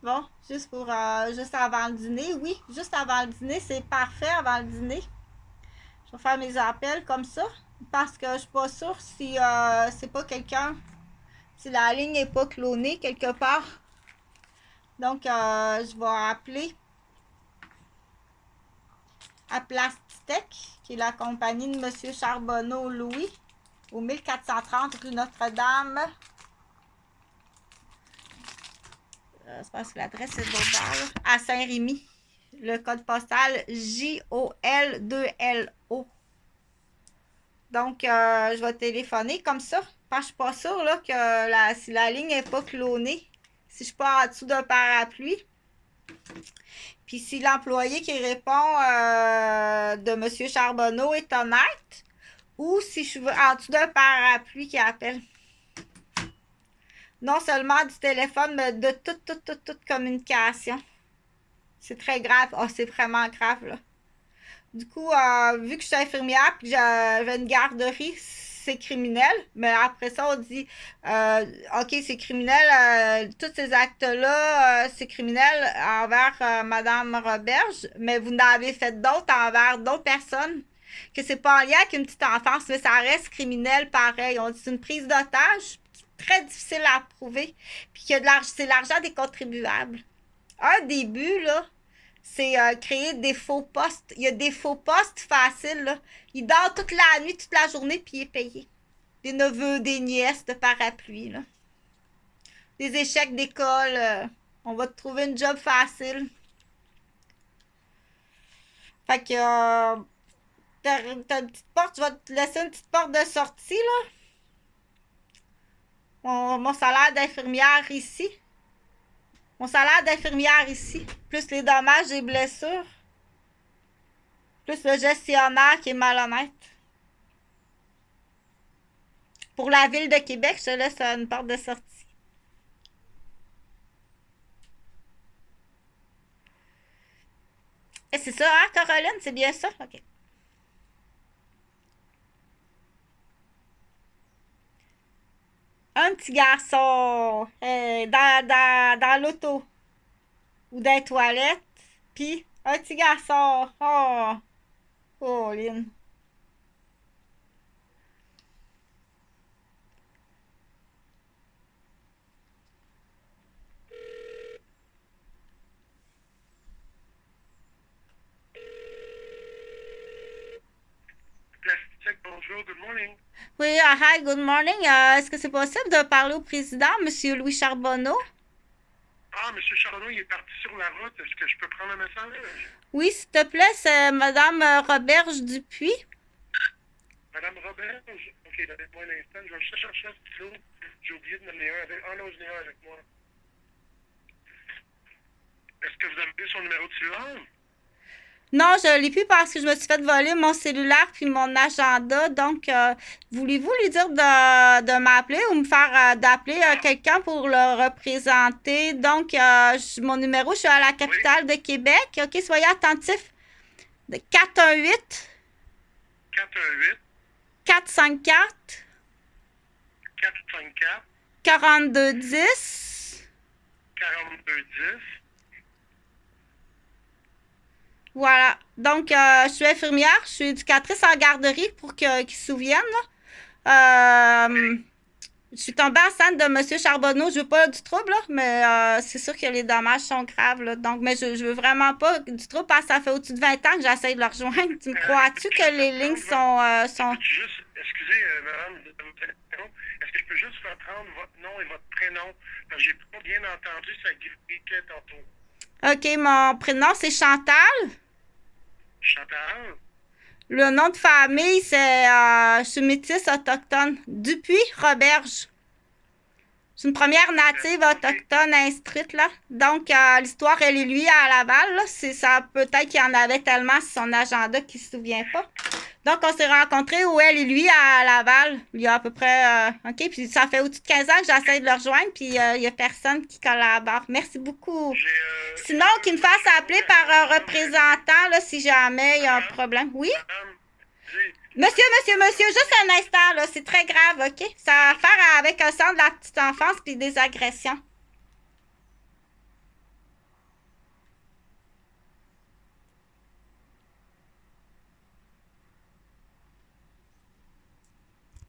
Bon, juste avant le dîner. Oui, juste avant le dîner, c'est parfait avant le dîner. Je vais faire mes appels comme ça parce que je suis pas sûre si c'est pas quelqu'un, si la ligne n'est pas clonée quelque part. Donc, je vais appeler à Plastitech, qui est la compagnie de M. Charbonneau Louis, au 1430 rue Notre-Dame. Je pense que l'adresse est d'autre à Saint-Rémy. Le code postal JOL2LO. Donc, je vais téléphoner comme ça. Parce que je suis pas sûre là, que si la ligne n'est pas clonée, si je suis pas en dessous d'un parapluie. Puis si l'employé qui répond de M. Charbonneau est honnête, ou si je suis en dessous d'un parapluie qui appelle. Non seulement du téléphone, mais de toute communication. C'est très grave. Oh, c'est vraiment grave, là. Du coup, vu que je suis infirmière et que j'avais une garderie, c'est criminel. Mais après ça, on dit, OK, c'est criminel, tous ces actes-là, c'est criminel envers Madame Roberge, mais vous en avez fait d'autres envers d'autres personnes, que c'est pas en lien avec une petite enfance, mais ça reste criminel pareil. On dit c'est une prise d'otage, très difficile à prouver, puis que c'est l'argent des contribuables. Un début, là, c'est créer des faux postes. Il y a des faux postes faciles, là. Il dort toute la nuit, toute la journée, puis il est payé. Des neveux, des nièces de parapluie, là. Des échecs d'école. On va te trouver une job facile. Fait que t'as une petite porte, je vais te laisser une petite porte de sortie, là. Mon salaire d'infirmière ici. Mon salaire d'infirmière ici. Plus les dommages et blessures. Plus le gestionnaire qui est malhonnête. Pour la ville de Québec, je te laisse une porte de sortie. Et c'est ça, hein, Caroline? C'est bien ça? OK. Un petit garçon dans l'auto ou dans les toilettes. Puis, un petit garçon. Oh, oh, Lynn. Plastic, bonjour, good morning. Oui, hi, good morning. Est-ce que c'est possible de parler au président, M. Louis Charbonneau? Ah, M. Charbonneau, il est parti sur la route. Est-ce que je peux prendre un message? Oui, s'il te plaît, c'est Mme Roberge Dupuis. Madame Robert? Ok, donnez-moi un instant. Je vais juste chercher un stylo. J'ai oublié de m'amener un avec. Ah non, je n'ai un avec moi. Est-ce que vous avez son numéro de cellulaire? Non, je l'ai plus parce que je me suis fait voler mon cellulaire puis mon agenda. Donc, voulez-vous lui dire de m'appeler ou me faire d'appeler quelqu'un pour le représenter? Donc, mon numéro, je suis à la capitale de Québec. OK, soyez attentifs. 418 418 454 454 4210. 4210. Voilà. Donc, je suis infirmière, je suis éducatrice en garderie pour qu'ils se souviennent. Là. Je suis tombée enceinte de M. Charbonneau. Je veux pas du trouble, là, mais c'est sûr que les dommages sont graves. Là. Donc, mais je veux vraiment pas du trouble parce que ça fait au-dessus de 20 ans que j'essaie de le rejoindre. Tu me crois-tu que les lignes sont... Juste, excusez, madame, est-ce que je peux juste reprendre votre nom et votre prénom? Parce que j'ai pas bien entendu, ça grippait tantôt. OK, mon prénom, c'est Chantal. Chantal? Le nom de famille, c'est... je suis métisse autochtone. Dupuis Roberge. C'est une première native autochtone instruite, là. Donc, l'histoire, elle est lui à Laval, là. C'est ça, peut-être qu'il y en avait tellement sur son agenda qu'il se souvient pas. Donc, on s'est rencontrés où elle et lui à Laval, il y a à peu près... OK, puis ça fait au-dessus de 15 ans que j'essaie de le rejoindre, puis il y a personne qui collabore. Merci beaucoup. Sinon, qu'il me fasse appeler par un représentant, là, si jamais il y a un problème. Oui? Monsieur, juste un instant, là, c'est très grave, OK? Ça a à faire avec un centre de la petite enfance puis des agressions.